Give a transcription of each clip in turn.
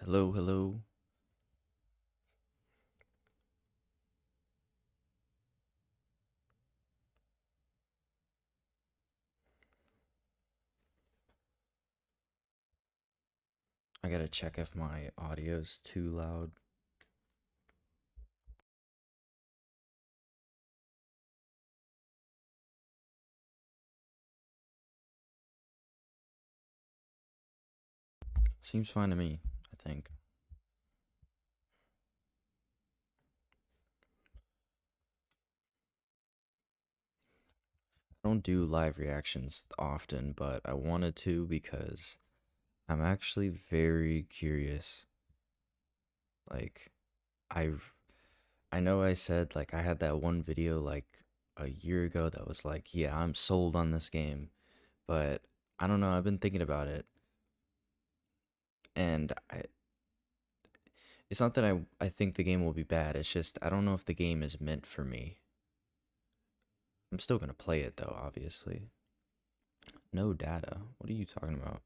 Hello, hello. I gotta check if my audio's too loud. Seems fine to me, I think. I don't do live reactions often, but I wanted to because I'm actually very curious. Like, I've I know I said like I had that one video like a year ago that was like, yeah, I'm sold on this game, but I don't know, I've been thinking about it and it's not that I think the game will be bad. It's just I don't know if the game is meant for me. I'm still gonna play it though, obviously. No data. What are you talking about?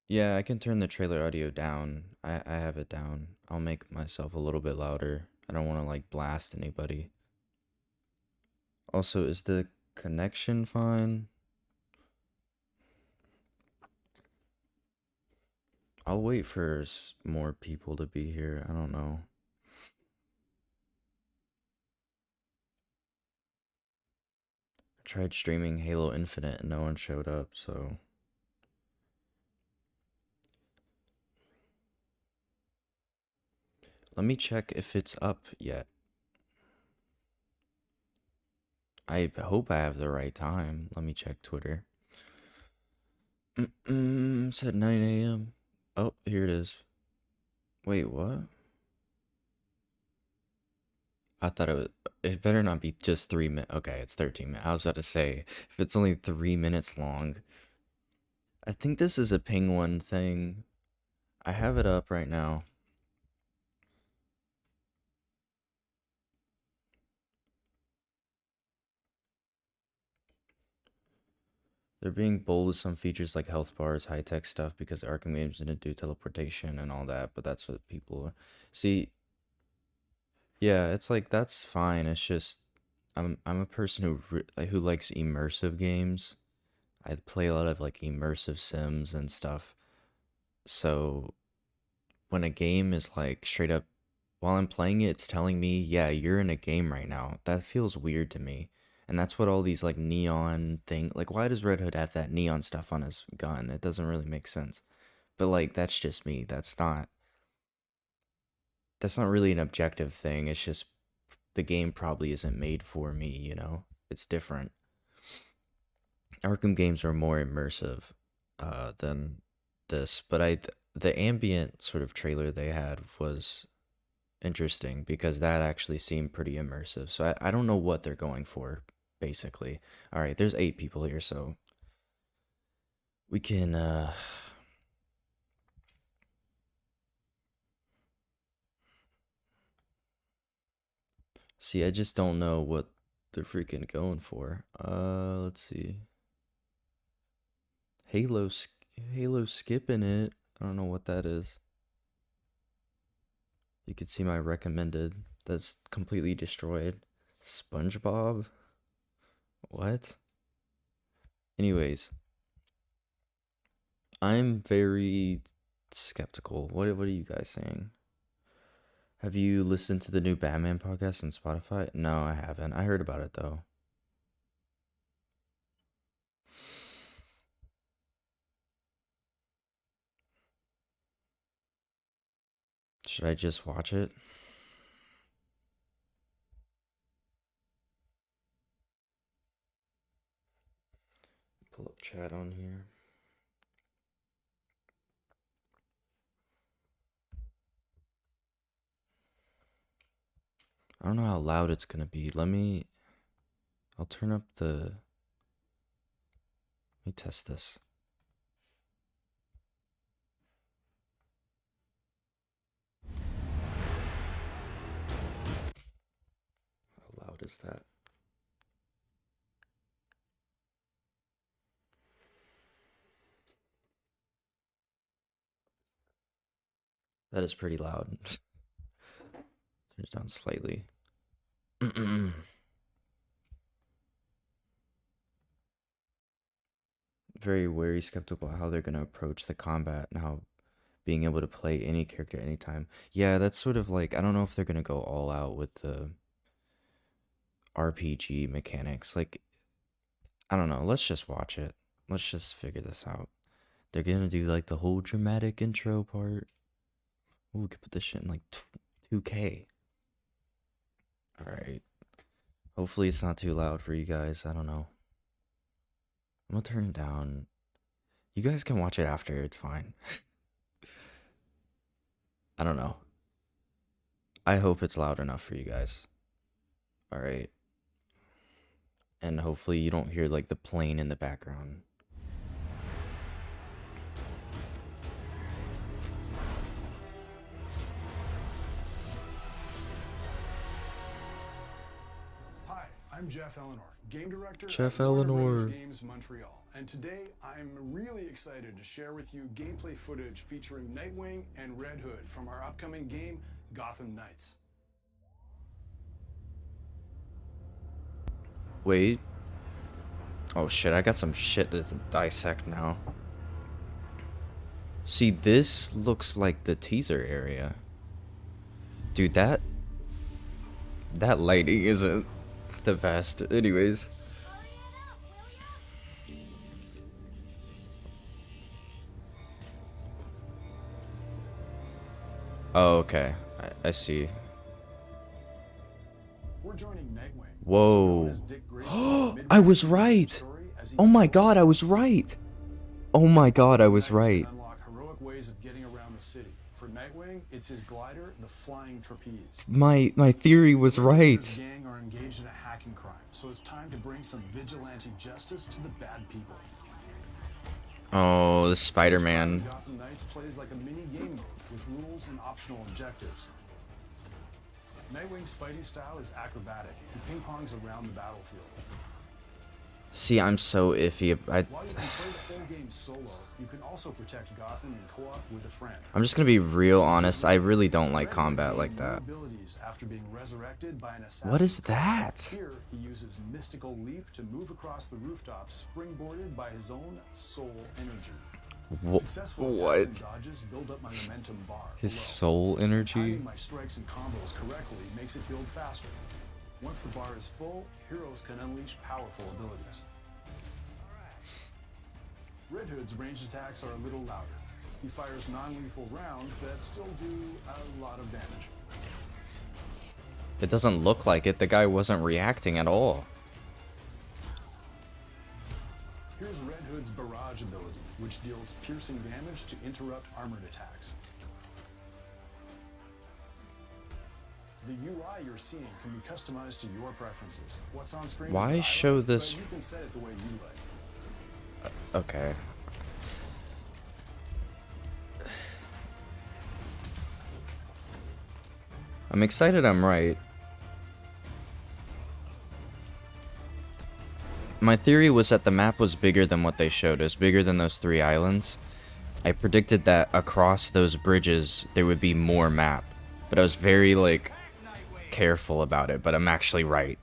Yeah, I can turn the trailer audio down. I have it down. I'll make myself a little bit louder. I don't want to like blast anybody. Also, is the connection fine? I'll wait for more people to be here. I don't know. I tried streaming Halo Infinite and no one showed up, so let me check if it's up yet. I hope I have the right time. Let me check Twitter. It's at 9 a.m. Oh, here it is. Wait, what? I thought it was. It better not be just 3 minutes. Okay, it's 13 minutes. I was about to say, if it's only 3 minutes long. I think this is a Penguin thing. I have it up right now. They're being bold with some features like health bars, high tech stuff because Arkham games didn't do teleportation and all that, but that's what people see. Yeah, it's like that's fine. It's just I'm a person who likes immersive games. I play a lot of like immersive sims and stuff. So when a game is like straight up while I'm playing it, it's telling me, yeah, you're in a game right now. That feels weird to me. And that's what all these like neon thing like why does Red Hood have that neon stuff on his gun? It doesn't really make sense. But like that's just me. That's not really an objective thing. It's just the game probably isn't made for me, you know? It's different. Arkham games are more immersive than this, but the ambient sort of trailer they had was interesting because that actually seemed pretty immersive. So I don't know what they're going for, basically. All right, there's 8 people here, so we can see. I just don't know what they're freaking going for. Let's see. Halo Halo skipping it. I don't know what that is. You can see my recommended. That's completely destroyed. SpongeBob? What? Anyways, I'm very skeptical. What are you guys saying? Have you listened to the new Batman podcast on Spotify? No, I haven't. I heard about it though. Should I just watch it? Pull up chat on here. I don't know how loud it's gonna be. I'll turn up let me test this. How loud is that? That is pretty loud. Turn it down slightly. Very wary, skeptical how they're gonna approach the combat and how being able to play any character anytime. Yeah, that's sort of like, I don't know if they're gonna go all out with the RPG mechanics. Like, I don't know. Let's just watch it. Let's just figure this out. They're gonna do like the whole dramatic intro part. Ooh, we could put this shit in like 2K. Alright. Hopefully it's not too loud for you guys. I don't know. I'm gonna turn it down. You guys can watch it after. It's fine. I don't know. I hope it's loud enough for you guys. Alright. And hopefully you don't hear like the plane in the background. Hi, I'm Jeff Eleanor, game director Jeff at Eleanor Games Montreal. And today I'm really excited to share with you gameplay footage featuring Nightwing and Red Hood from our upcoming game, Gotham Knights. Wait. Oh shit, I got some shit to dissect now. See, this looks like the teaser area. Dude, that lighting isn't the best. Anyways. Oh, okay. I see. We're joining Nightwing. Whoa. I was right. Oh my god, I was right. Oh my god, I was right. Unlock heroic ways of getting around the city. For Nightwing, it's his glider, the Flying Trapeze. My theory was right. The gang are engaged in a hacking crime, so it's time to bring some vigilante justice to the bad people. Oh, the Spider-Man. Gotham Knights plays like a mini game mode with rules and optional objectives. Nightwing's fighting style is acrobatic. He ping-pongs around the battlefield. See, I'm so iffy. While you can play the whole game solo, you can also protect Gotham in co-op with a friend. I'm just gonna be real honest. I really don't like combat like that. After being resurrected by an assassin. What is that? Here, he uses mystical leap to move across the rooftop, springboarded by his own soul energy. Successful attacks and dodges build up my momentum bar. His soul energy? Timing my strikes and combos correctly makes it build faster. Once the bar is full, heroes can unleash powerful abilities. Red Hood's ranged attacks are a little louder. He fires non-lethal rounds that still do a lot of damage. It doesn't look like it. The guy wasn't reacting at all. Here's Red Hood's barrage ability, which deals piercing damage to interrupt armored attacks. The UI you're seeing can be customized to your preferences. What's on screen? Why show this? You can set it the way you like. Okay. I'm excited I'm right. My theory was that the map was bigger than what they showed us, bigger than those 3 islands. I predicted that across those bridges there would be more map, but I was very like careful about it, but I'm actually right.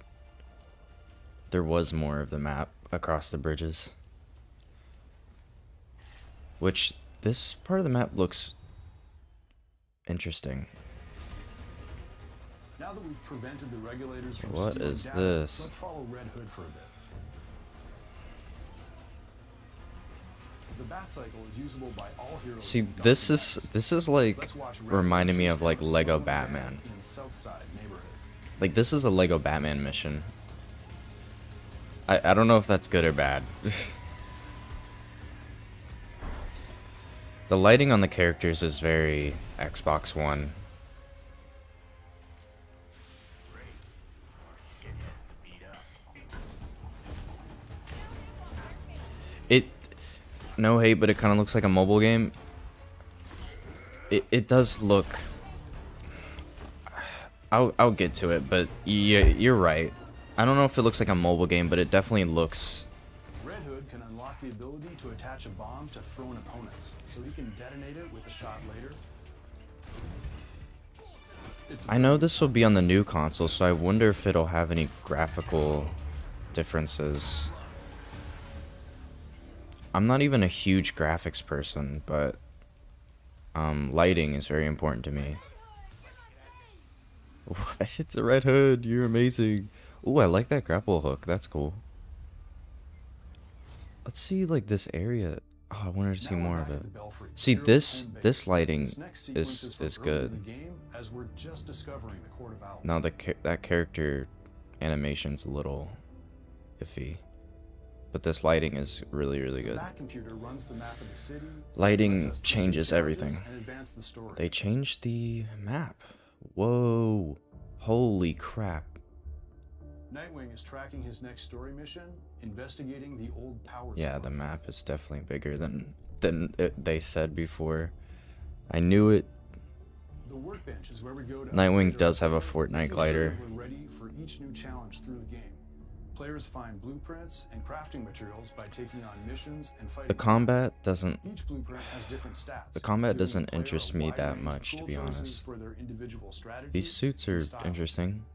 There was more of the map across the bridges. Which, this part of the map looks interesting. Now that we've prevented the regulators from What stealing is data, this? let's follow Red Hood for a bit. The bat cycle is usable by all heroes. See, in this Gotham is like Let's watch Red reminding Hood me chase of like down Lego Sloan Batman. in Southside neighborhood. Like, this is a Lego Batman mission. I don't know if that's good or bad. The lighting on the characters is very Xbox One. No hate, but it kind of looks like a mobile game. It does look... I'll get to it, but you're right. I don't know if it looks like a mobile game, but it definitely looks... Red Hood can unlock the ability to attach a bomb to thrown opponents, so he can detonate it with a shot later. It's a I know brilliant this will be on the concept. new console, so I wonder if it'll have any graphical differences. I'm not even a huge graphics person, but lighting is very important to me. What? It's a Red Hood. You're amazing. Ooh, I like that grapple hook. That's cool. Let's see like this area. Oh, I wanted to see Now we're more of back at it. the Belfry, the See hero's this home this base. lighting This next sequence is from is early in the good. game, as we're just discovering the Court of Owls. Now that character animation's a little iffy, but this lighting is really The good. Bat computer runs the map of the city, lets Lighting us pursue changes challenges, everything. and advance the story. They changed the map. Whoa. Holy crap. Nightwing is tracking his next story mission, investigating the old power Yeah, supply. the map is definitely bigger than they said before. I knew it. The workbench is where we go to Nightwing upgrade our does have a equipment, Fortnite making sure glider. that we're ready for each new challenge through the game. Players find blueprints and crafting materials by taking on missions and fighting. The combat doesn't Each blueprint has different stats. The combat giving doesn't the player a interest me wide that range of much, to tool be choices honest. for their individual strategy These suits and are style. interesting.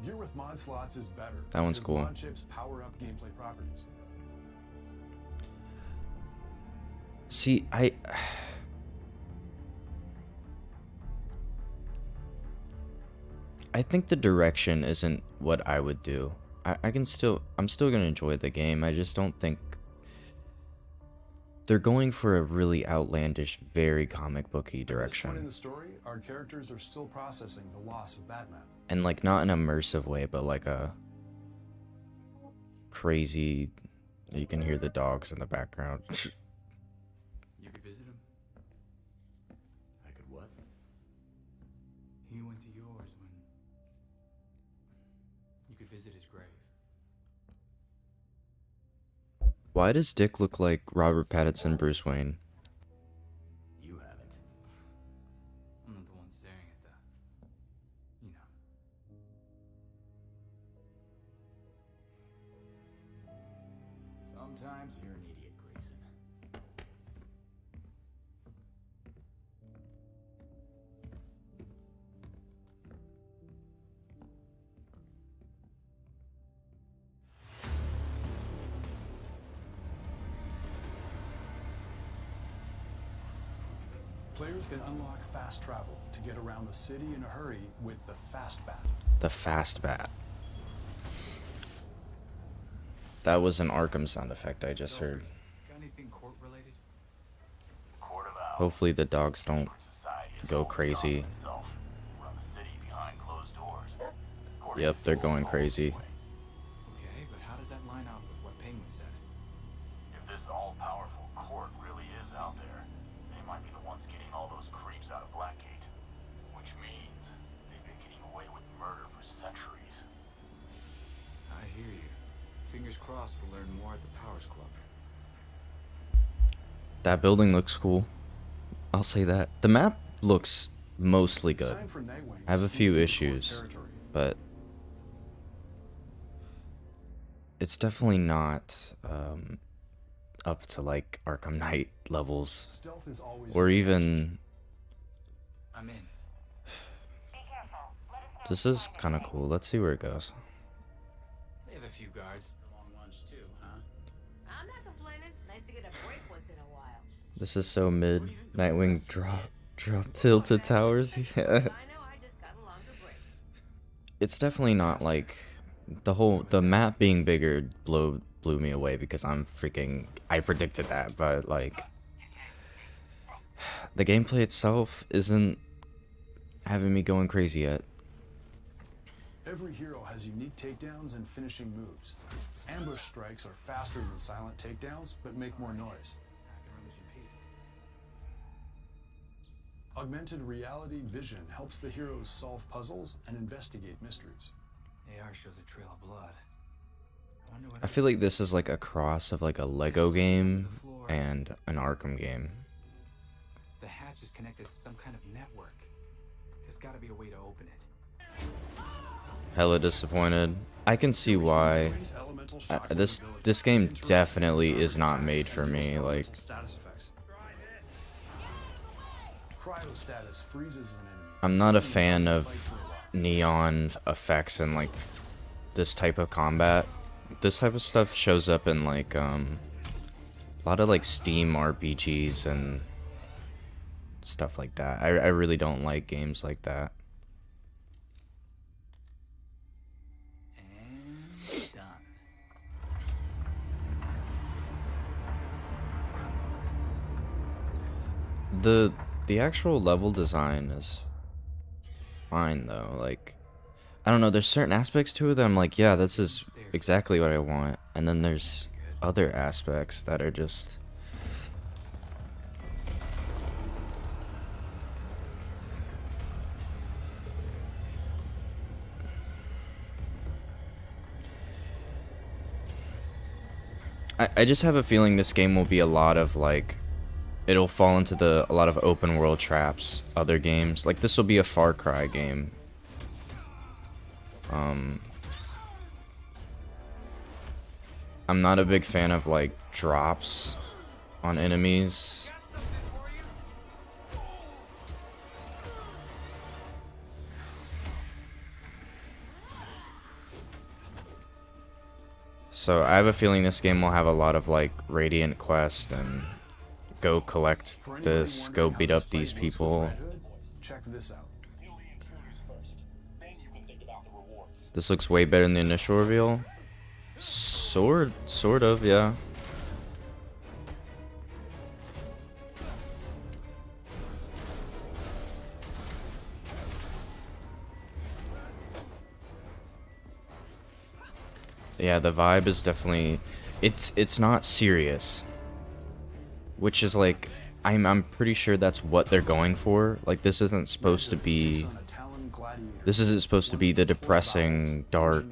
Gear with mod slots is better. That one's because cool. Mod chips power up gameplay properties. See, I think the direction isn't what I would do. I'm still gonna enjoy the game. I just don't think they're going for a really outlandish, very comic booky At this point in direction. the story, our characters are still processing the loss of Batman. And like not an immersive way, but like a crazy, you can hear the dogs in the background. You could visit him. I could what? He went to yours when you could visit his grave. Why does Dick look like Robert Pattinson Bruce Wayne? You haven't. I'm not the one staring at the, you know. Sometimes you're an idiot, Grayson. Players can unlock fast travel to get around the city in a hurry with the Fast Bat. The Fast Bat. That was an Arkham sound effect I just heard. Got anything court related? Hopefully the dogs don't go crazy. Yep, they're going crazy. Okay, but how does that line up with what Penguin said? If this all-powerful court really is out there, they might be the ones getting all those creeps out of Blackgate. Which means they've been getting away with murder for centuries. I hear you. Fingers crossed we'll learn more at the Powers Club. That building looks cool. I'll say that. The map looks mostly It's good. time for Nightwing I have to a sneak few into issues, court territory. but it's definitely not up to like Arkham Knight levels, Stealth is always or an even. I'm in. This is kind of cool. Let's see where it goes. They have a few guards. Long lunch too, huh? I'm not complaining. Nice to get a break once in a while. This is so mid. Nightwing drop tilted towers. Yeah. I know, I just got a longer break. It's definitely not like the map being bigger blew me away because I predicted that, but like the gameplay itself isn't having me going crazy yet. Every hero has unique takedowns and finishing moves. Ambush strikes are faster than silent takedowns, but make more noise. I can rummage in peace. Augmented reality vision helps the heroes solve puzzles and investigate mysteries. AR shows a trail of blood. I wonder what I feel like this is like a cross of like a Lego game and an Arkham game. the hatch is connected to some kind of network. There's got to be a way to open it. Hella disappointed. I can see why. This game definitely is not made for me. Like, cryostatus freezes an enemy. I'm not a taking fan them out of the fight for a while. neon effects and like this type of combat. This type of stuff shows up in like a lot of like Steam RPGs and stuff like that. I really don't like games like that. And done. The actual level design is fine though. Like, I don't know, there's certain aspects to it that I'm like, yeah, this is exactly what I want. And then there's other aspects that are just I just have a feeling this game will be a lot of like it'll fall into a lot of open world traps other games. Like this will be a Far Cry game. I'm not a big fan of like drops on enemies. So I have a feeling this game will have a lot of like Radiant Quest and go collect For anybody this, wondering go how beat this up these fight works with people. Red Hood, check this out. Kill the intruders first. Then you can think about the rewards. This looks way better than the initial reveal. Sort of, yeah. Yeah, the vibe is definitely it's not serious. Which is like I'm pretty sure that's what they're going for. Like this isn't supposed to be this isn't supposed to be the depressing, dark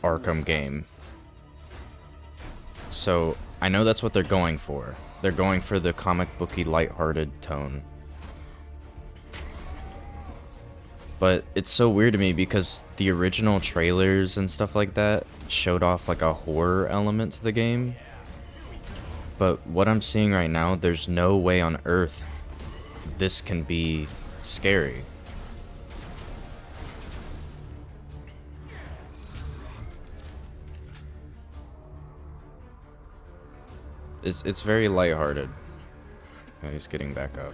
Arkham game. So I know that's what they're going for. They're going for the comic booky, lighthearted tone. But it's so weird to me because the original trailers and stuff like that showed off like a horror element to the game. But what I'm seeing right now, there's no way on earth this can be scary. It's very lighthearted. Oh, he's getting back up.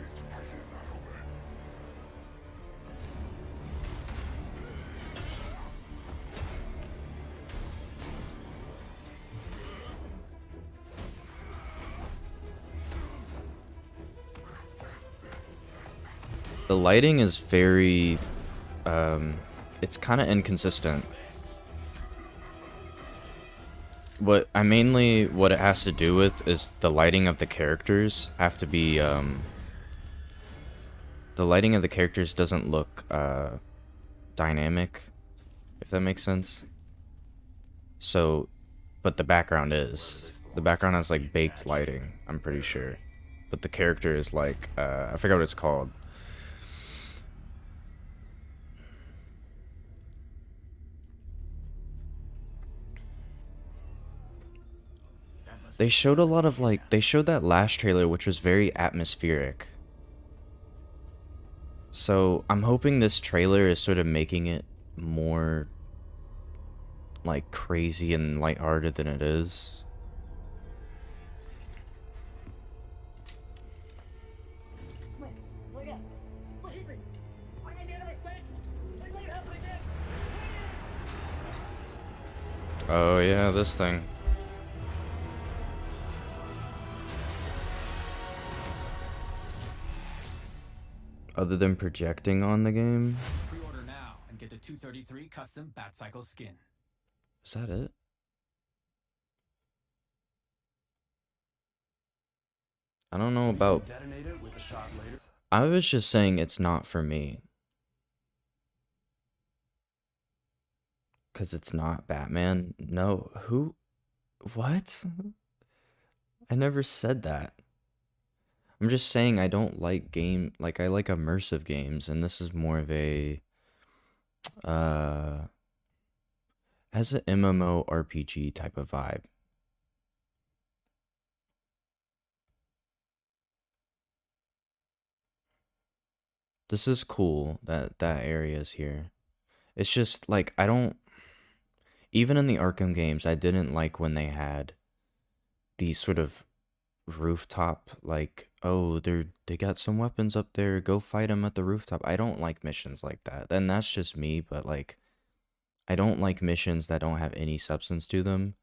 The lighting is very, it's kind of inconsistent. What it has to do with is the lighting of the characters have to be, the lighting of the characters doesn't look, dynamic, if that makes sense. So, but the background is. The background has like baked lighting, I'm pretty sure. But the character is like, I forgot what it's called. They showed a lot of like, they showed that last trailer which was very atmospheric. So I'm hoping this trailer is sort of making it more like crazy and lighthearted than it is. Oh yeah, this thing. Other than projecting on the game? Pre-order now and get the 233 custom Batcycle skin. Is that it? I don't know about... Detonate it with a shot later. I was just saying it's not for me. Because it's not Batman? No. Who? What? I never said that. I'm just saying I don't like I like immersive games, and this is more of a, has an MMORPG type of vibe. This is cool that that area is here. It's just like I don't even in the Arkham games, I didn't like when they had these sort of rooftop like, oh, they got some weapons up there, go fight them at the rooftop. I don't like missions like that. And that's just me, but like I don't like missions that don't have any substance to them,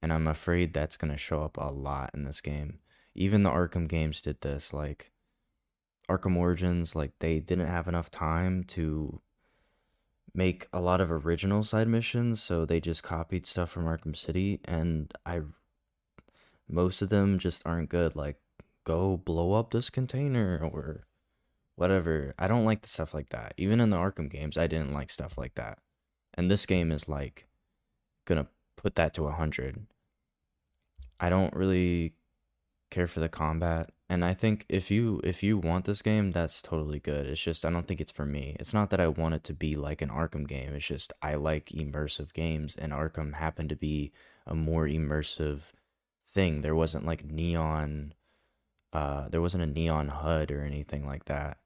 and I'm afraid that's going to show up a lot in this game. Even the Arkham games did this, like Arkham Origins, like they didn't have enough time to make a lot of original side missions, so they just copied stuff from Arkham City, and I most of them just aren't good. Like, go blow up this container or whatever. I don't like the stuff like that. Even in the Arkham games, I didn't like stuff like that. And this game is like gonna put that to 100. I don't really care for the combat, and I think if you want this game, that's totally good. It's just I don't think it's for me. It's not that I want it to be like an Arkham game. It's just I like immersive games, and Arkham happened to be a more immersive thing. There wasn't like neon there wasn't a neon HUD or anything like that.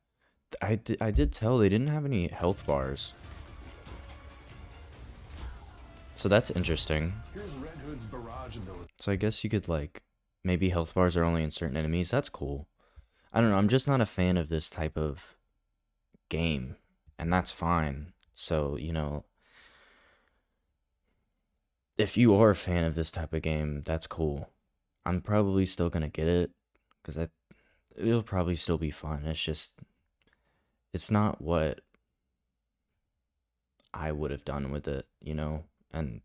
I did tell they didn't have any health bars. So that's interesting. Here's Red Hood's barrage ability. So I guess you could like maybe health bars are only in certain enemies. That's cool. I don't know. I'm just not a fan of this type of game, and that's fine. So, you know, if you are a fan of this type of game, that's cool. I'm probably still gonna get it because it'll probably still be fun. It's just it's not what I would have done with it, you know, and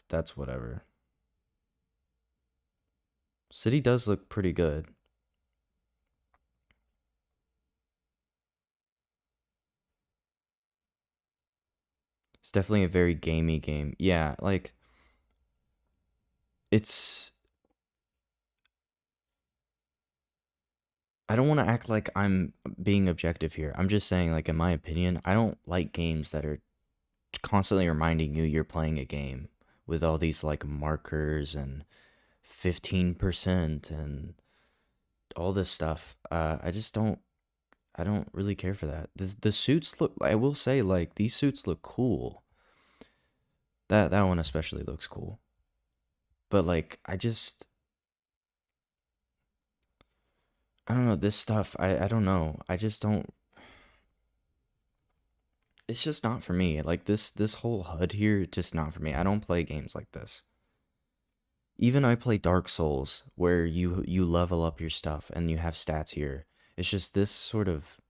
that's whatever. City does look pretty good. It's definitely a very gamey game. Yeah, like it's I don't want to act like I'm being objective here. I'm just saying like in my opinion, I don't like games that are constantly reminding you you're playing a game with all these like markers and 15% and all this stuff. I don't really care for that. The suits look, I will say, like these suits look cool. That one especially looks cool. But like I don't know, this stuff, I don't know. I just don't it's just not for me. Like this whole HUD here, just not for me. I don't play games like this. Even I play Dark Souls where you level up your stuff and you have stats here. It's just this sort of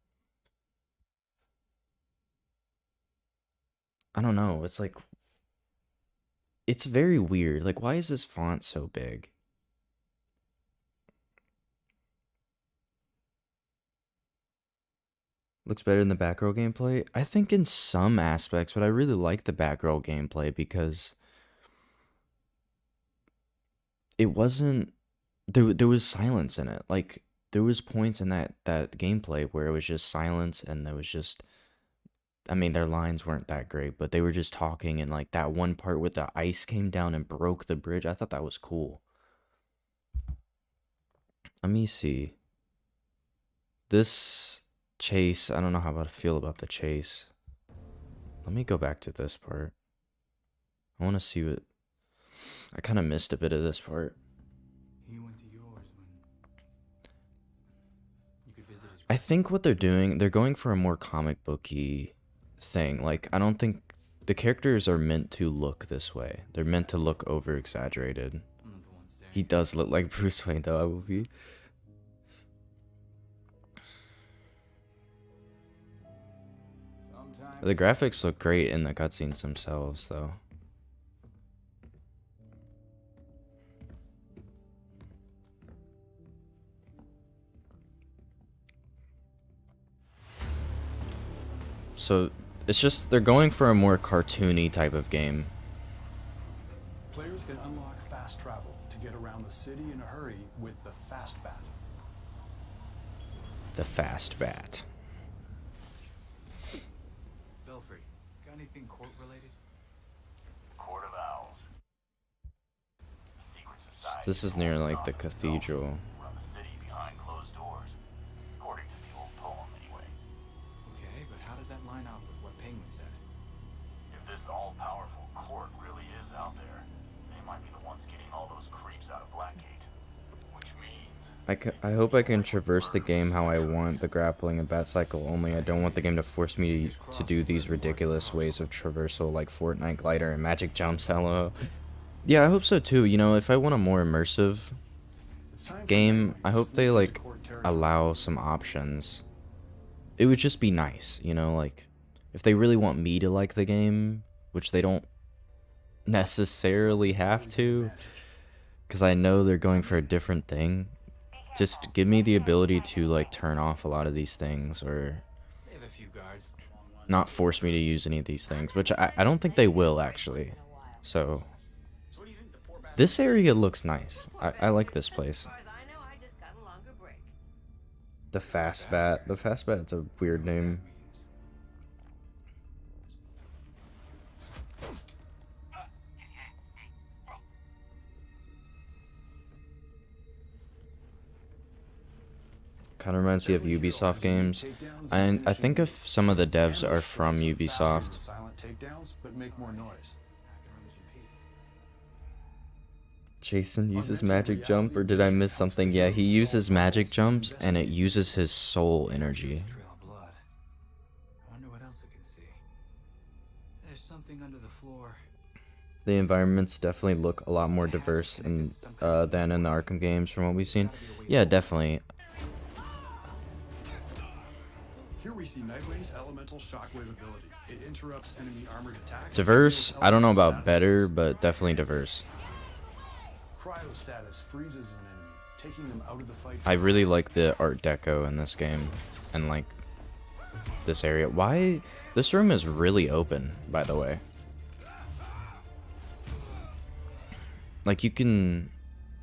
I don't know. It's like it's very weird. Like why is this font so big? Looks better than the Batgirl gameplay. I think in some aspects, but I really like the Batgirl gameplay because it wasn't there was silence in it. Like there was points in that gameplay where it was just silence and there was just I mean their lines weren't that great, but they were just talking and like that one part with the ice came down and broke the bridge. I thought that was cool. Let me see. This chase, I don't know how I feel about the chase. Let me go back to this part. I want to see what I kind of missed a bit of this part. He went to yours when you could visit his. I think what they're doing, they're going for a more comic booky thing. Like, I don't think the characters are meant to look this way. They're meant to look over exaggerated. I'm not the one staring. He does look like Bruce Wayne, though, I will be. Sometimes The graphics look great in the cutscenes themselves, though. So it's just they're going for a more cartoony type of game. Players can unlock fast travel to get around the city in a hurry with the Fast Bat. The Fast Bat. Belfry, got anything court related? Court of Owls. Secret society. This is near like the Gotham cathedral. run the city behind closed doors, according to the old poem anyway. I hope I can traverse the game how I want, the grappling and bat cycle only. I don't want the game to force me to do these ridiculous ways of traversal like Fortnite glider and magic jumps. Hello. Yeah, I hope so too. You know, if I want a more immersive It's time for game, Nightwing I to hope they sneak into like court territory. allow some options. It would just be nice, you know, like if they really want me to like the game, which they don't necessarily have to, because I know they're going for a different thing. Just give me the ability to like turn off a lot of these things, or They have a few guards. not force me to use any of these things, which I don't think they will actually. So this area looks nice. I like this place. As far as I know, I just got a longer break. The Fastbat. The Fastbat's a weird name. Kind of reminds me of Ubisoft games. And I think if some of the devs are from Ubisoft. Silent takedowns, but make more noise. Jason uses magic jump, or did I miss something? Yeah, he uses magic jumps, and it uses his soul energy. Trail of blood. I wonder what else it can see. There's something under the floor. The environments definitely look a lot more diverse than in the Arkham games from what we've seen. Yeah, definitely. Here we see Nightwing's elemental shockwave ability. It interrupts enemy armored attacks. Diverse, I don't know about better, but definitely diverse. Cryostatus freezes an enemy, taking them out of the fight. I really like the Art Deco in this game, and like this area. Why? This room is really open, by the way. Like you can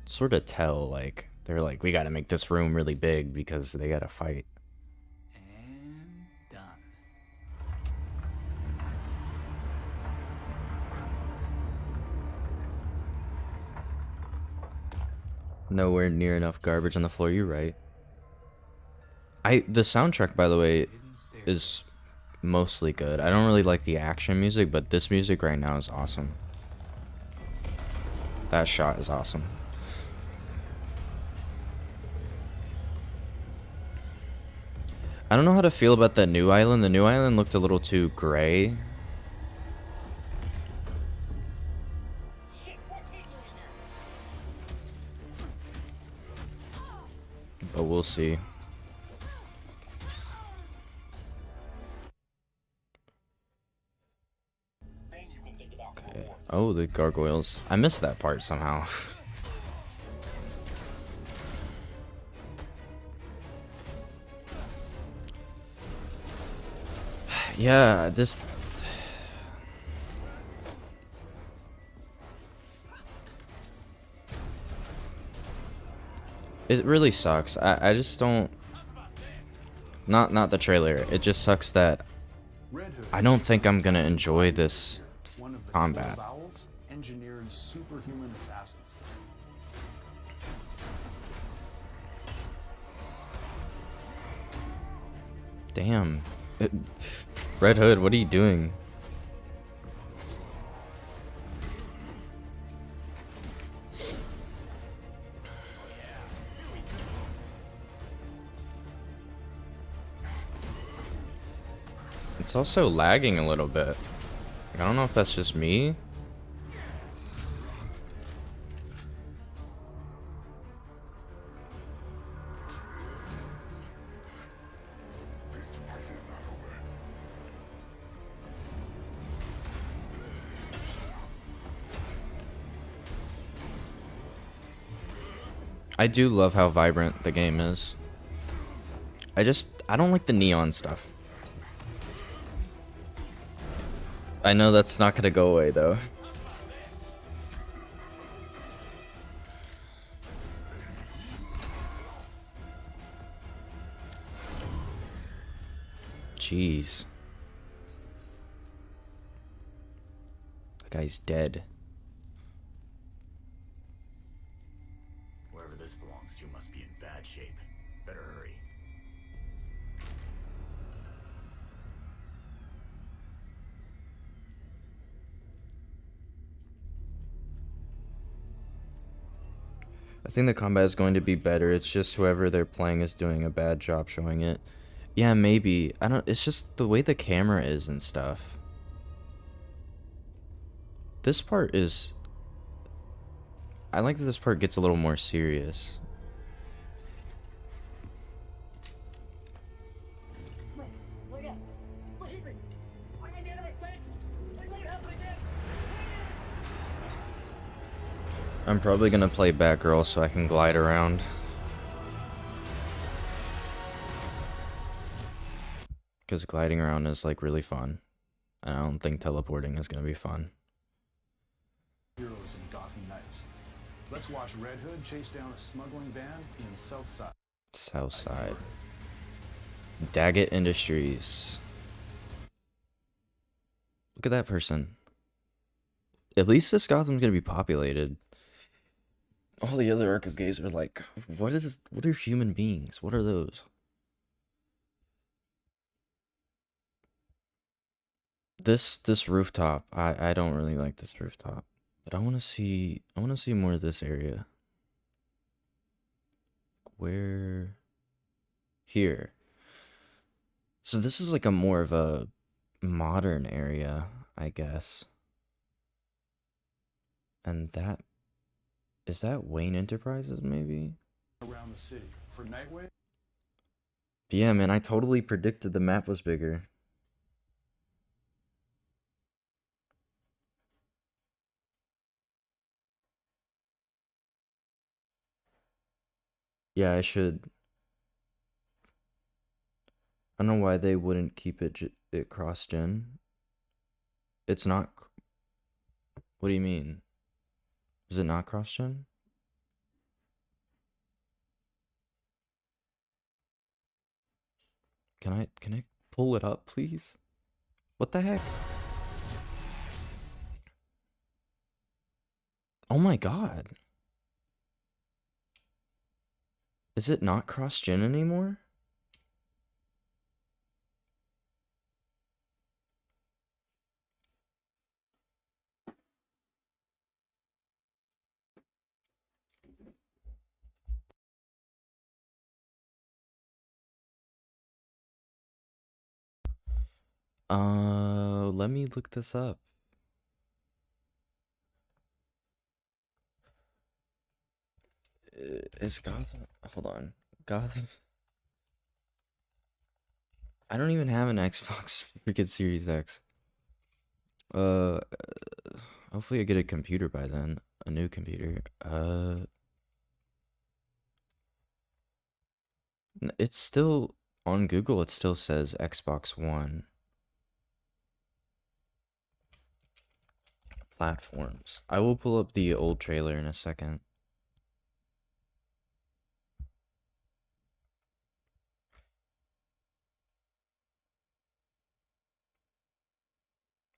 sort of tell, like they're like, we gotta make this room really big because they gotta fight. And done. Nowhere near enough garbage on the floor. You're right. The soundtrack, by the way, is mostly good. I don't really like the action music, but this music right now is awesome. That shot is awesome. I don't know how to feel about that new island. The new island looked a little too gray. But we'll see. Okay. Oh, the gargoyles. I missed that part somehow. Yeah, this... It really sucks. I just don't... Not the trailer. It just sucks that I don't think I'm gonna enjoy this combat. Engineered superhuman assassins. Damn. Red Hood, what are you doing? It's also lagging a little bit. I don't know if that's just me. I do love how vibrant the game is. I don't like the neon stuff. I know that's not gonna go away though. Jeez. The guy's dead. Wherever this belongs to must be in bad shape. Better hurry. I think the combat is going to be better. It's just whoever they're playing is doing a bad job showing it. Yeah, maybe. I don't. It's just the way the camera is and stuff. This part is. I like that this part gets a little more serious. I'm probably gonna play Batgirl so I can glide around. Because gliding around is like really fun. And I don't think teleporting is gonna be fun. Heroes in Gotham Knights. Let's watch Red Hood chase down a smuggling van in Southside. Southside. Daggett Industries. Look at that person. At least this Gotham's gonna be populated. All the other Arkham games are like, what are human beings? What are those? This rooftop, I don't really like this rooftop. But I wanna see more of this area. Where here. So this is like a more of a modern area, I guess. And that is that Wayne Enterprises maybe? Around the city. For Nightwing, Yeah, man, I totally predicted the map was bigger. Yeah, I should. I don't know why they wouldn't keep it cross-gen. It's not. What do you mean? Is it not cross-gen? Can I pull it up, please? What the heck? Oh my god. Is it not cross-gen anymore? Let me look this up. Is Gotham? Hold on. Gotham. I don't even have an Xbox freaking Series X. Uh, hopefully I get a computer by then. A new computer. It's still on Google. It still says Xbox One. Platforms. I will pull up the old trailer in a second.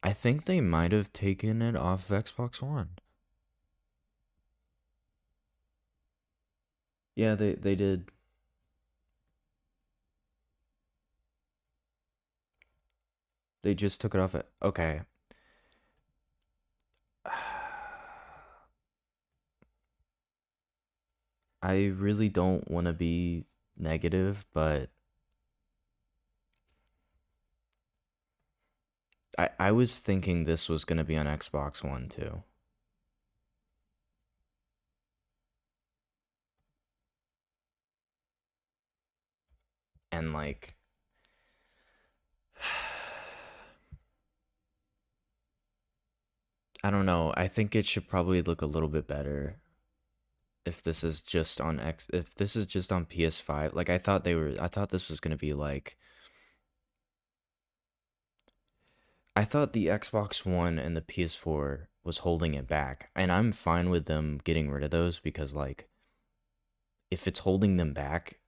I think they might have taken it off Xbox One. Yeah, they did. They just took it off it. Okay. I really don't want to be negative, but I was thinking this was going to be on Xbox One too. And like I don't know. I think it should probably look a little bit better if this is just on if this is just on PS5. Like I thought this was going to be like I thought the Xbox One and the PS4 was holding it back. And I'm fine with them getting rid of those because like if it's holding them back,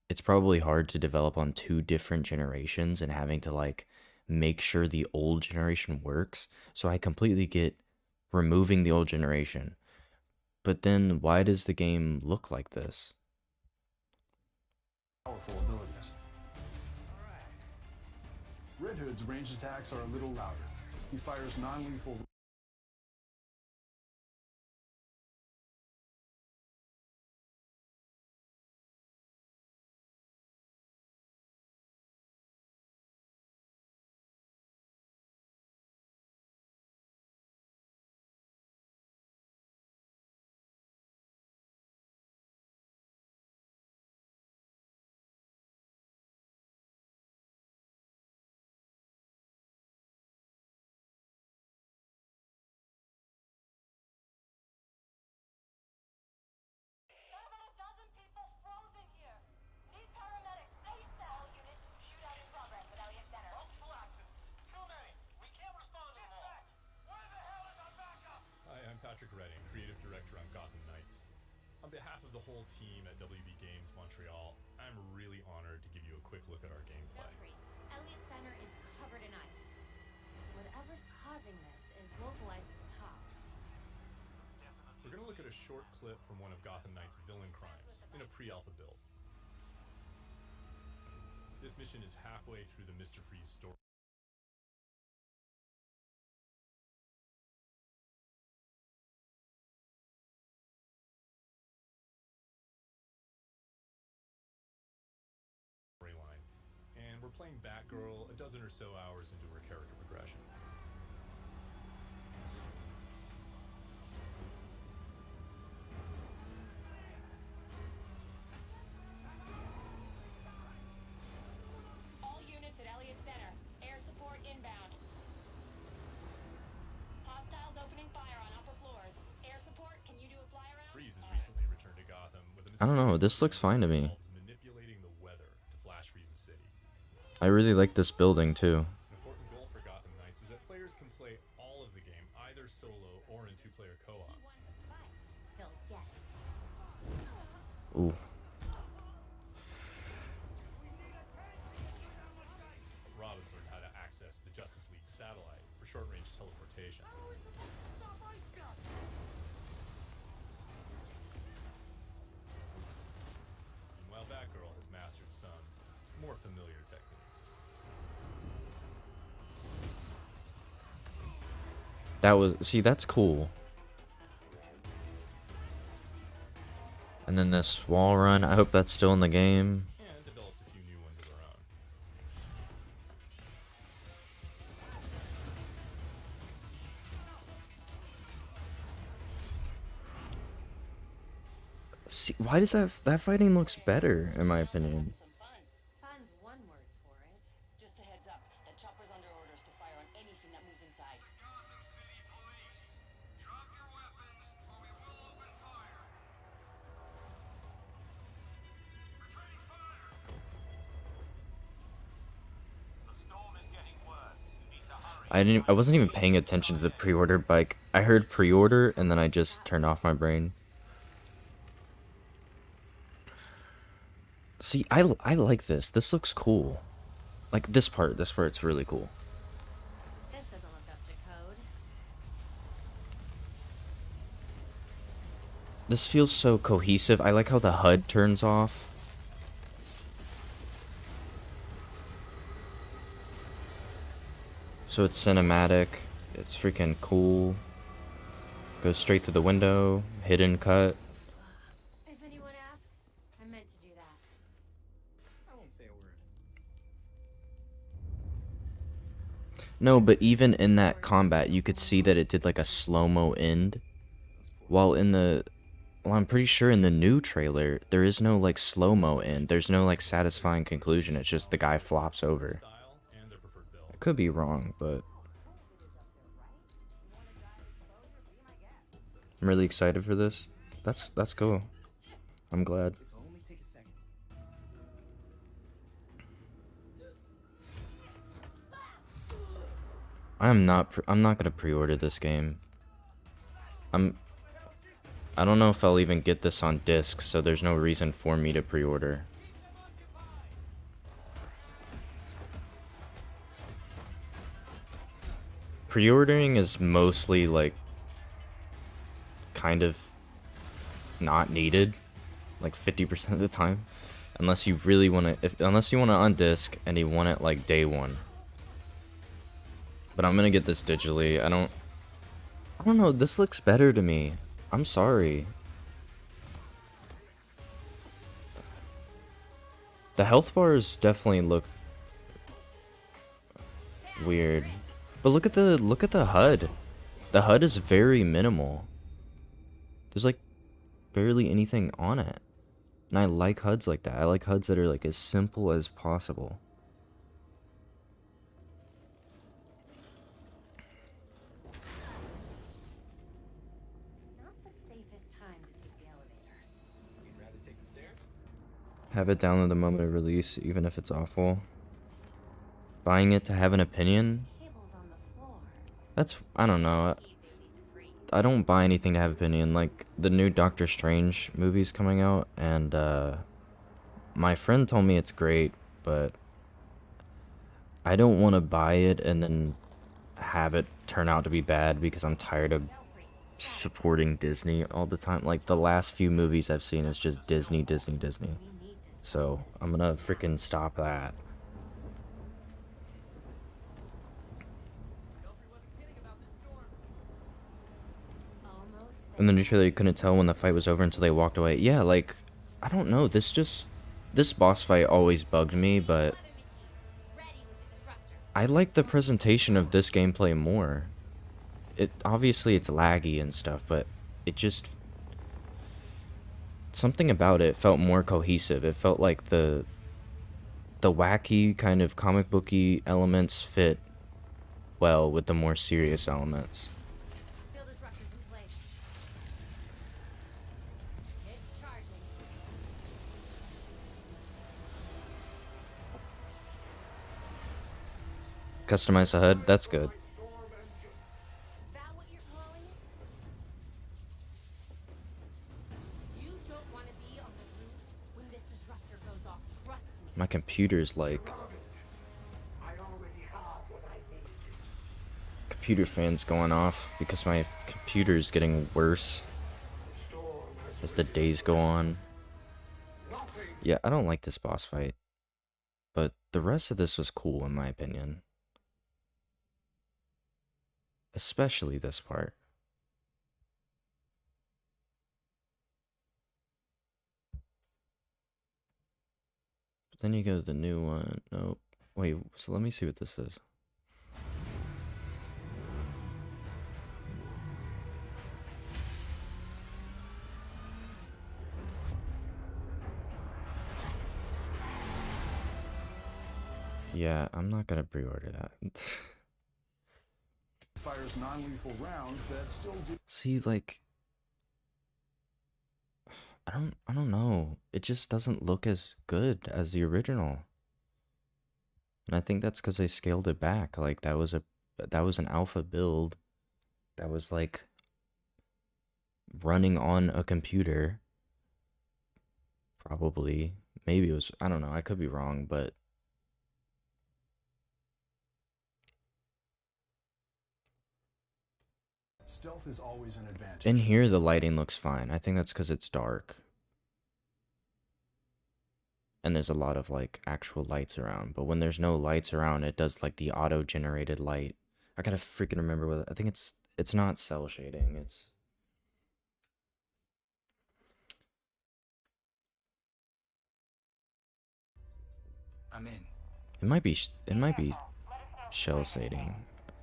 it's probably hard to develop on two different generations and having to like make sure the old generation works. So I completely get removing the old generation. But then why does the game look like this? powerful abilities. Red Hood's ranged attacks are a little louder. He fires non-lethal Patrick Redding, creative director on Gotham Knights. On behalf of the whole team at WB Games Montreal, I'm really honored to give you a quick look at our gameplay. Elliott Center is covered in ice. Whatever's causing this is localized at the top. We're going to look at a short clip from one of Gotham Knights' villain crimes in a pre-alpha build. This mission is halfway through the Mr. Freeze story. And we're playing Batgirl a dozen or so hours into her character progression. All units at Elliott Center. Air support inbound. Hostiles opening fire on upper floors. Air support, can you do a fly around? Freeze has recently returned to Gotham with a I don't know, this looks fine to me. manipulating the weather to flash freeze the city. I really like this building too. An important goal for Gotham Knights was that players can play all of the game, either solo or in two-player co-op. He wants to fight. He'll get it. Ooh. Robin's learned how to access the Justice League satellite for short-range teleportation. Meanwhile, Batgirl has mastered some more familiar techniques. That was, see, that's cool. And then this wall run, I hope that's still in the game. And developed a few new ones of their own. See, why does that fighting looks better in my opinion? Some fun. Fun's one word for it. Just a heads up, the chopper's under orders to fire on anything that moves inside. Gotham City Police, drop your weapons or we will open fire. Returning fire. The storm is getting worse. You need to hurry. I wasn't even paying attention to the pre-order bike. I heard pre-order and then I just turned off my brain. See, I like this. This looks cool. Like this part's really cool. This doesn't look up to code. This feels so cohesive. I like how the HUD turns off. So it's cinematic. It's freaking cool. Goes straight through the window. Hidden cut. If anyone asks, I meant to do that. I won't say a word. No, but even in that combat, you could see that it did like a slow-mo end. While I'm pretty sure in the new trailer, there is no like slow-mo end. There's no like satisfying conclusion. It's just the guy flops over. Style and their preferred build. I could be wrong, but I'm really excited for this. That's cool. I'm glad. This will only take a second. I'm not gonna pre-order this game. I don't know if I'll even get this on disc, so there's no reason for me to pre-order. Pre-ordering is mostly like kind of not needed, like 50% of the time, unless you really want to, unless you want it on disc and you want it like day one. But I'm gonna get this digitally. I don't know, this looks better to me. I'm sorry. The health bars definitely look weird. But look at the HUD. The HUD is very minimal. There's like barely anything on it. And I like HUDs like that. I like HUDs that are like as simple as possible. Not the safest time to take the elevator. You'd rather take the stairs? Have it download the moment of release, even if it's awful. Buying it to have an opinion? Tables on the floor. That's, I don't know. Keep they leave to freeze. I don't buy anything to have opinion. Like the new Doctor Strange movie's coming out, and my friend told me it's great, but I don't want to buy it and then have it turn out to be bad because I'm tired of supporting Disney all the time. Like the last few movies I've seen is just Disney, Disney, Disney. So I'm gonna freaking stop that. In the new trailer, you couldn't tell when the fight was over until they walked away. Yeah, like, I don't know. This boss fight always bugged me, but I like the presentation of this gameplay more. Obviously it's laggy and stuff, but it just, something about it felt more cohesive. It felt like the wacky kind of comic booky elements fit well with the more serious elements. Customize the HUD, that's good. My computer's like, computer fans going off because my computer's getting worse as the days go on. Yeah, I don't like this boss fight, but the rest of this was cool in my opinion. Especially this part. But then you go to the new one. Nope. Wait, so let me see what this is. Yeah, I'm not gonna pre-order that. Fires non-lethal rounds that still do. See, like, I don't know. It just doesn't look as good as the original. And I think that's because they scaled it back. Like that was an alpha build that was like running on a computer. Probably. Maybe it was, I don't know, I could be wrong, but Stealth is always an advantage. in here the lighting looks fine. I think that's because it's dark. And there's a lot of like actual lights around. But when there's no lights around, it does like the auto-generated light. I gotta freaking remember what I think it's not cell shading. I'm in. It might be shell shading.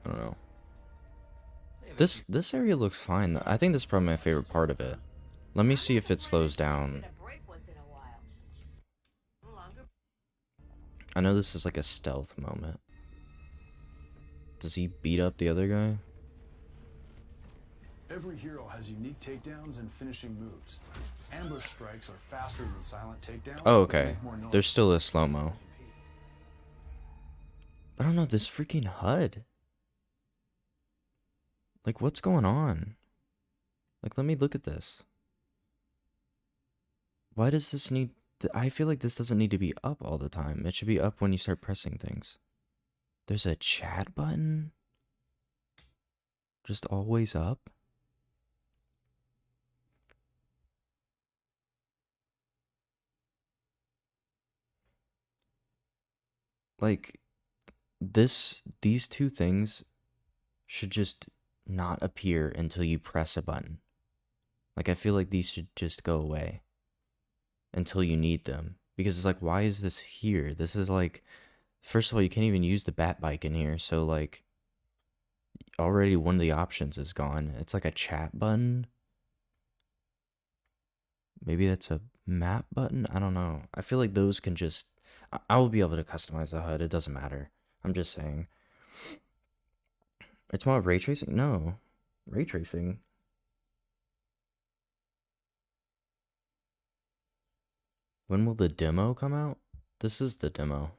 I don't know. This area looks fine. I think this is probably my favorite part of it. Let me see if it slows down. I know this is like a stealth moment. Does he beat up the other guy? Every hero has unique takedowns and finishing moves. Ambush strikes are faster than silent takedowns. Oh, but okay. make more noise. There's still a slow-mo. I don't know, this freaking HUD. Like, what's going on? Like, let me look at this. Why does this need... I feel like this doesn't need to be up all the time. It should be up when you start pressing things. There's a chat button? Just always up? Like, these two things should just not appear until you press a button. Like, I feel like these should just go away until you need them. Because it's like, why is this here? This is like, first of all, you can't even use the bat bike in here. So, like, already one of the options is gone. It's like a chat button. Maybe that's a map button? I don't know. I feel like those can just... I will be able to customize the HUD. It doesn't matter. I'm just saying. It's more ray tracing? No. Ray tracing. When will the demo come out? This is the demo.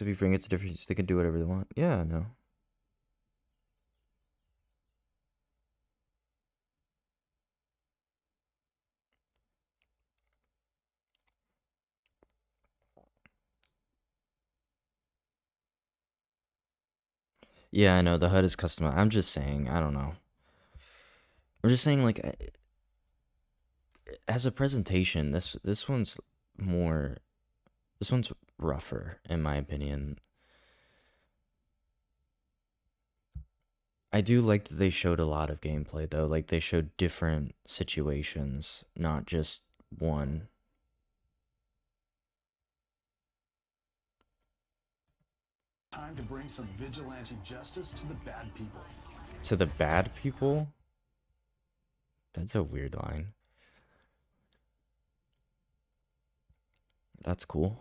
To be frank, it's a difference. They can do whatever they want. Yeah, no. Yeah, I know the HUD is customized. I'm just saying, I don't know. I'm just saying, like, as a presentation, this one's more. This one's rougher, in my opinion. I do like that they showed a lot of gameplay though. Like they showed different situations, not just one. Time to bring some vigilante justice to the bad people. To the bad people? That's a weird line. That's cool.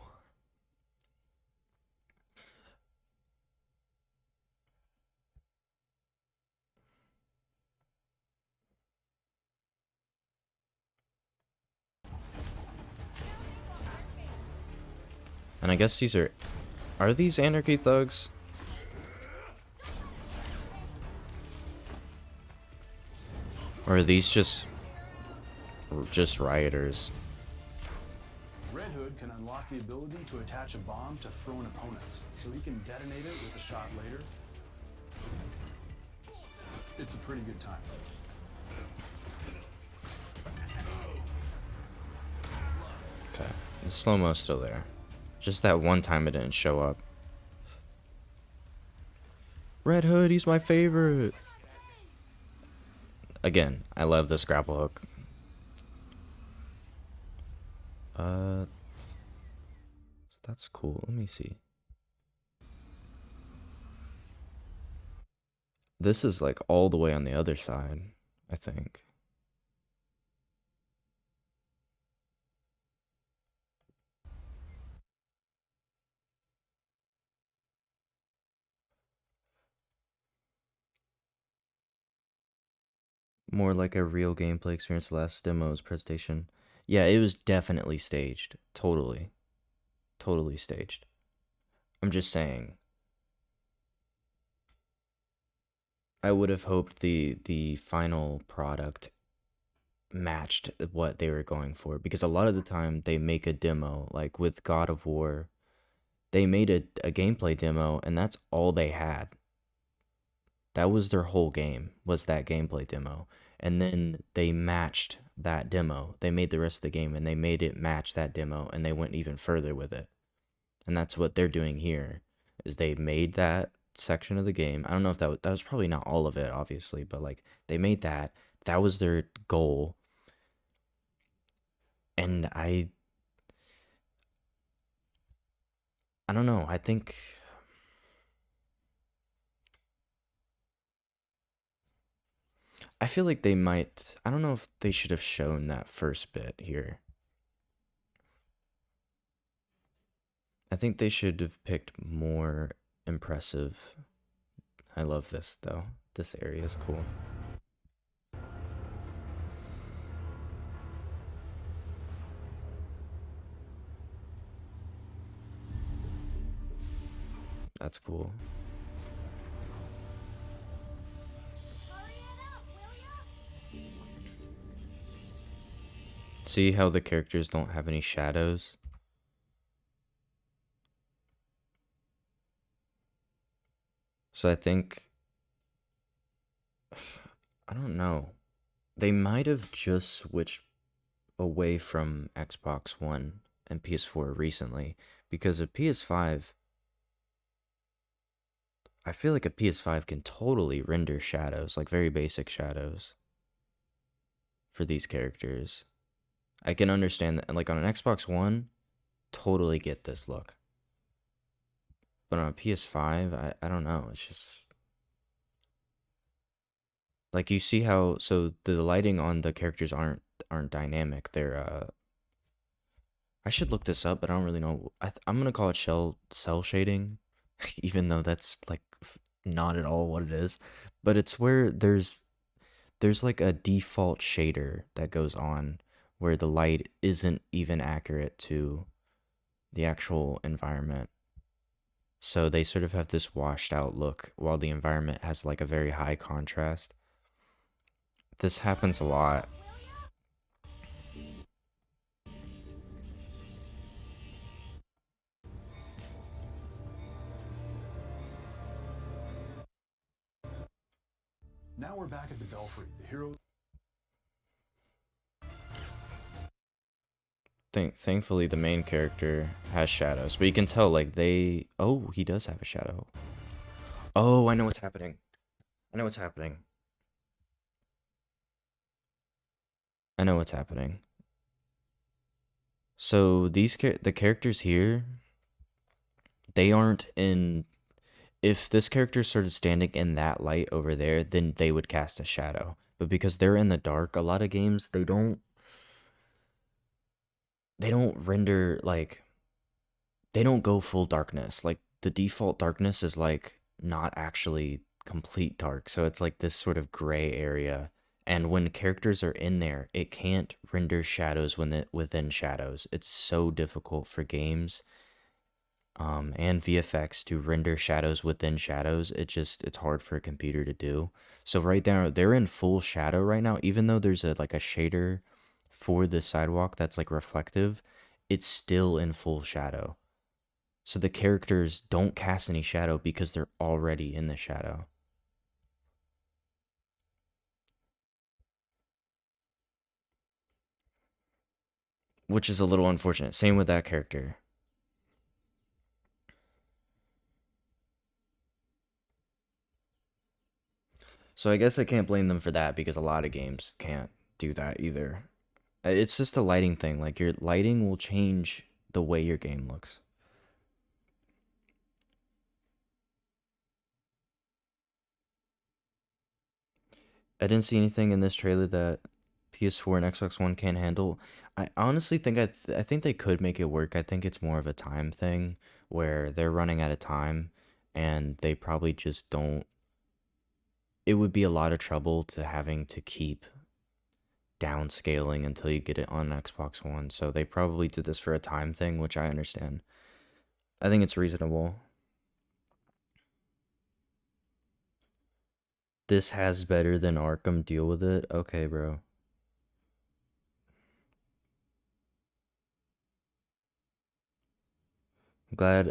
And I guess these are these anarchy thugs? Or are these just rioters? Red Hood can unlock the ability to attach a bomb to thrown opponents, so he can detonate it with a shot later. It's a pretty good time. Okay. The slow-mo's still there. Just that one time it didn't show up. Red Hood, he's my favorite. Again, I love this grapple hook. That's cool. Let me see. This is like all the way on the other side, I think. More like a real gameplay experience. Last demo's presentation. Yeah, it was definitely staged. Totally. Totally staged. I'm just saying. I would have hoped the final product matched what they were going for, because a lot of the time they make a demo, like with God of War, they made a gameplay demo and that's all they had. That was their whole game, was that gameplay demo. And then they matched that demo. They made the rest of the game and they made it match that demo and they went even further with it. And that's what they're doing here, is they made that section of the game. I don't know if that was probably not all of it, obviously, but like they made that. That was their goal. And I don't know. I think I feel like they might. I don't know if they should have shown that first bit here. I think they should have picked more impressive. I love this though. This area is cool. That's cool. See how the characters don't have any shadows? So I think, I don't know. They might have just switched away from Xbox One and PS4 recently, because a PS5, I feel like a PS5 can totally render shadows, like very basic shadows for these characters. I can understand that, like on an Xbox One, totally get this look. But on a PS5, I don't know. It's just like you see how, so the lighting on the characters aren't dynamic. They're I should look this up, but I don't really know. I'm gonna call it cell shading, even though that's like not at all what it is. But it's where there's like a default shader that goes on where the light isn't even accurate to the actual environment. So they sort of have this washed out look while the environment has like a very high contrast. This happens a lot. Now we're back at the Belfry. The hero. Thankfully, the main character has shadows, but you can tell like they. Oh, he does have a shadow. Oh, I know what's happening. I know what's happening. I know what's happening. So the characters here, they aren't in. If this character started standing in that light over there, then they would cast a shadow. But because they're in the dark, a lot of games they don't render like they don't go full darkness. Like the default darkness is like not actually complete dark. So it's like this sort of gray area. And when characters are in there, it can't render shadows within shadows. It's so difficult for games and VFX to render shadows within shadows. It's hard for a computer to do. So right now they're in full shadow right now, even though there's a like a shader for the sidewalk that's like reflective, it's still in full shadow. So the characters don't cast any shadow because they're already in the shadow. Which is a little unfortunate. Same with that character. So I guess I can't blame them for that because a lot of games can't do that either. It's just a lighting thing. Like your lighting will change the way your game looks. I didn't see anything in this trailer that PS4 and Xbox One can't handle. I honestly think I think they could make it work. I think it's more of a time thing where they're running out of time and they probably just don't. It would be a lot of trouble to having to keep downscaling until you get it on Xbox One. So they probably did this for a time thing, which I understand. I think it's reasonable. This has better than Arkham. Deal with it. Okay, bro. I'm glad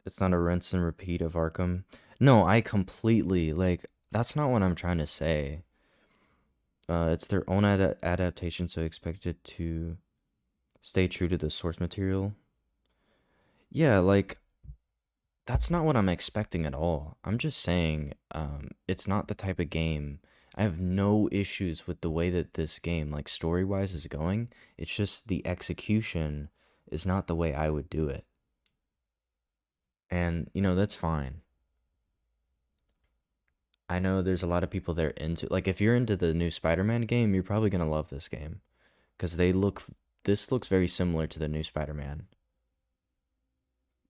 it's not a rinse and repeat of Arkham. No, I completely like that's not what I'm trying to say. It's their own adaptation, so expected to stay true to the source material. Yeah, like that's not what I'm expecting at all. I'm just saying, it's not the type of game. I have no issues with the way that this game, like story-wise, is going. It's just the execution is not the way I would do it. And, that's fine. I know there's a lot of people that are into, like, if you're into the new Spider-Man game, you're probably gonna love this game. Because this looks very similar to the new Spider-Man.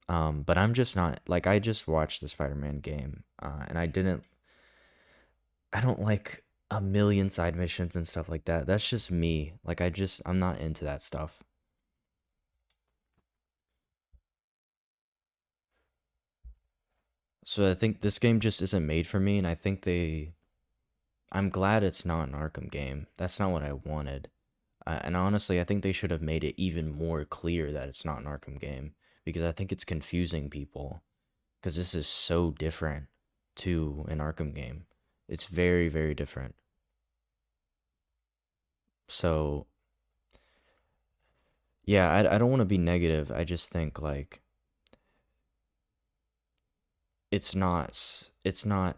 But I'm just not like I just watched the Spider-Man game, and I don't like a million side missions and stuff like that. That's just me. Like I'm not into that stuff. So I think this game just isn't made for me, and I'm glad it's not an Arkham game. That's not what I wanted. And honestly, I think they should have made it even more clear that it's not an Arkham game because I think it's confusing people because this is so different to an Arkham game. It's very, very different. So, yeah, I don't want to be negative. I just think like it's not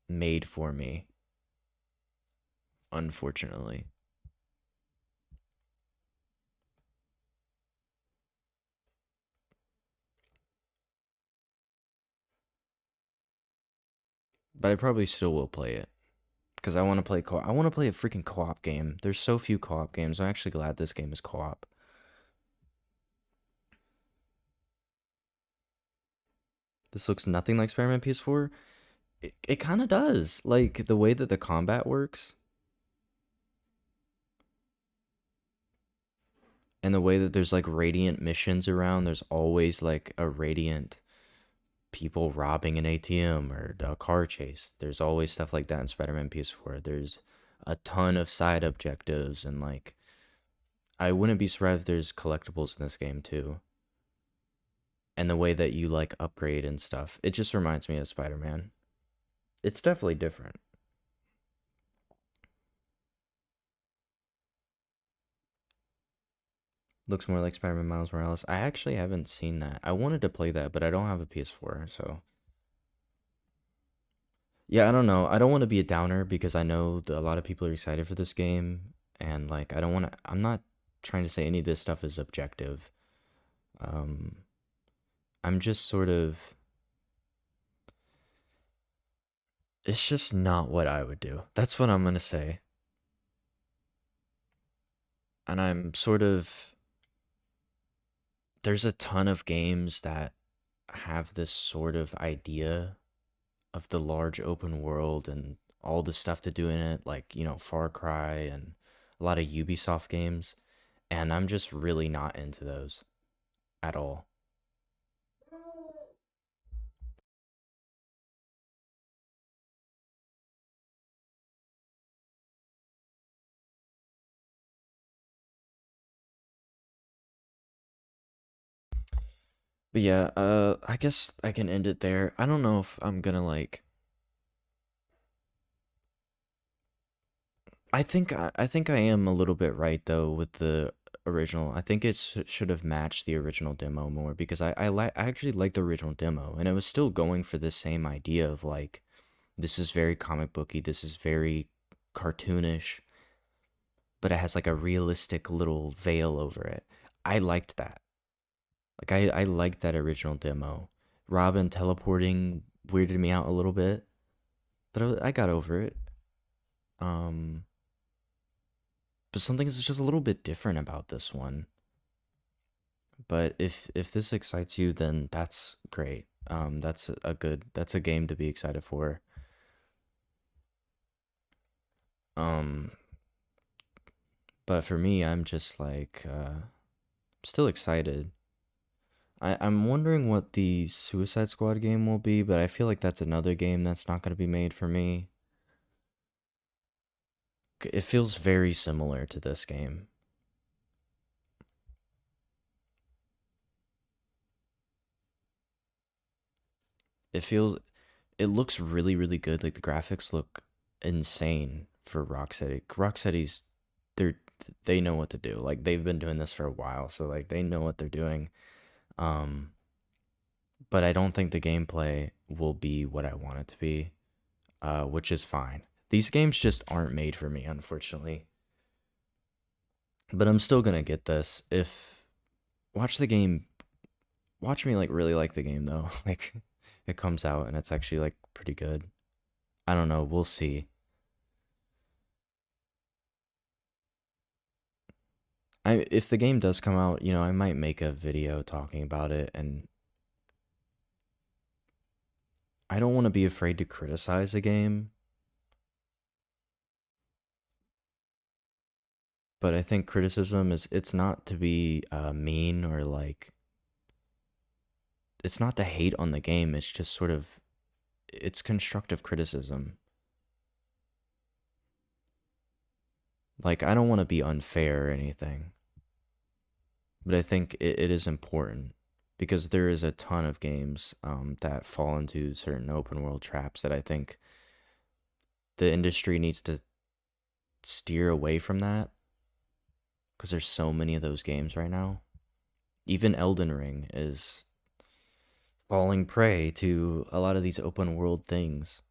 made for me, unfortunately. But I probably still will play it because I want to play I want to play a freaking co-op game. There's so few co-op games. I'm actually glad this game is co-op. This looks nothing like Spider-Man PS4. It kind of does. Like the way that the combat works. And the way that there's like radiant missions around, there's always like a radiant people robbing an ATM or a car chase. There's always stuff like that in Spider-Man PS4. There's a ton of side objectives and like I wouldn't be surprised if there's collectibles in this game too. And the way that you like upgrade and stuff. It just reminds me of Spider-Man. It's definitely different. Looks more like Spider-Man Miles Morales. I actually haven't seen that. I wanted to play that, but I don't have a PS4, so yeah, I don't know. I don't want to be a downer because I know that a lot of people are excited for this game, and like I don't want to. I'm not trying to say any of this stuff is objective. Um, I'm just sort of. It's just not what I would do. That's what I'm gonna say. And I'm sort of. There's a ton of games that have this sort of idea of the large open world and all the stuff to do in it, like, Far Cry and a lot of Ubisoft games. And I'm just really not into those at all. But yeah, I guess I can end it there. I don't know if I'm gonna like. I think I am a little bit right though with the original. I think it should have matched the original demo more because I actually like the original demo and it was still going for this same idea of like this is very comic booky, this is very cartoonish, but it has like a realistic little veil over it. I liked that. Like I liked that original demo. Robin teleporting weirded me out a little bit, but I got over it. Um, but something is just a little bit different about this one. But if this excites you, then that's great. That's a game to be excited for. Um, but for me, I'm just like still excited. I'm wondering what the Suicide Squad game will be, but I feel like that's another game that's not going to be made for me. It feels very similar to this game. It feels it looks really really good. Like the graphics look insane for Rocksteady. Rocksteady's they're they know what to do. Like they've been doing this for a while, so like they know what they're doing. Um but I don't think the gameplay will be what I want it to be, which is fine. These games just aren't made for me, unfortunately. But I'm still gonna get this. If watch the game, watch me like really like the game though. Like it comes out and it's actually like pretty good. I don't know. We'll see. If the game does come out, I might make a video talking about it, and I don't want to be afraid to criticize a game, but I think criticism is it's not to be mean or like it's not to hate on the game. It's just sort of it's constructive criticism. Like I don't want to be unfair or anything, but I think it is important because there is a ton of games that fall into certain open world traps that I think the industry needs to steer away from that because there's so many of those games right now. Even Elden Ring is falling prey to a lot of these open world things.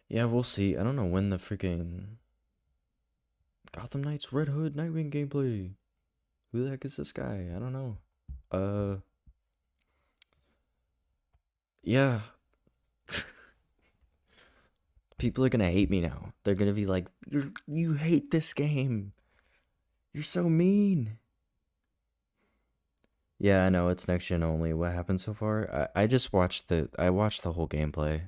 Yeah, we'll see. I don't know when the freaking Gotham Knights Red Hood Nightwing gameplay. Who the heck is this guy? I don't know. Uh, yeah. People are gonna hate me now. They're gonna be like, you hate this game." You're so mean. Yeah, I know it's next gen only. What happened so far? I just watched the whole gameplay.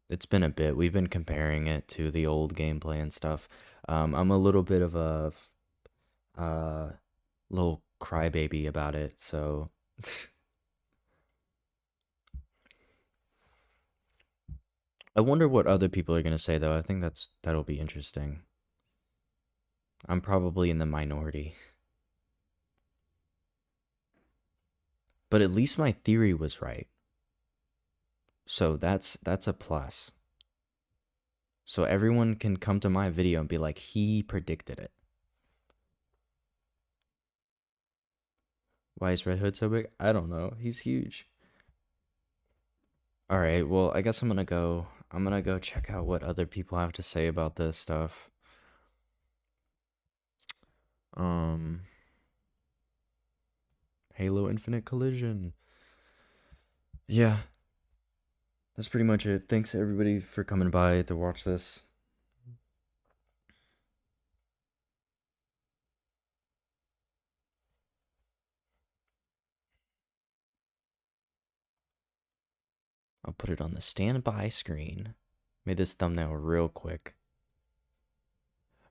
It's been a bit. We've been comparing it to the old gameplay and stuff. I'm a little bit of a little crybaby about it, so I wonder what other people are gonna say though. I think that'll be interesting. I'm probably in the minority, but at least my theory was right. So that's a plus. So everyone can come to my video and be like, he predicted it. Why is Red Hood so big? I don't know. He's huge. All right, well, I guess I'm gonna go check out what other people have to say about this stuff. Um, Halo Infinite Collision. Yeah, that's pretty much it. Thanks everybody for coming by to watch this. I'll put it on the standby screen. Made this thumbnail real quick.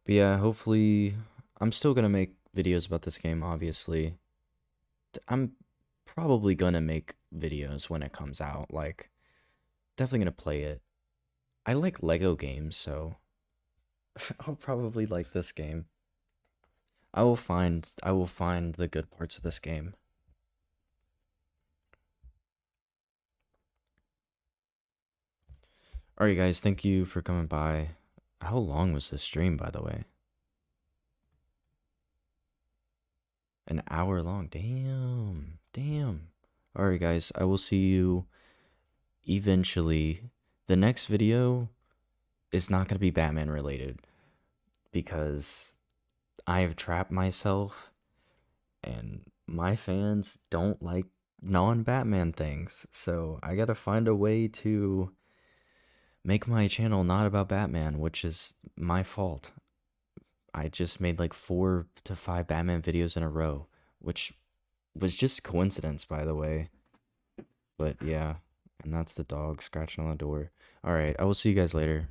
But yeah, hopefully I'm still gonna make videos about this game, obviously. I'm probably gonna make videos when it comes out. Like, definitely gonna play it. I like Lego games, so I'll probably like this game. I will find the good parts of this game. Alright guys, thank you for coming by. How long was this stream, by the way? An hour long. Damn. Damn. Alright guys, I will see you eventually. The next video is not going to be Batman related because I have trapped myself and my fans don't like non-Batman things. So I got to find a way to make my channel not about Batman, which is my fault. I just made like 4 to 5 Batman videos in a row, which was just coincidence, by the way. But yeah, and that's the dog scratching on the door. All right, I will see you guys later.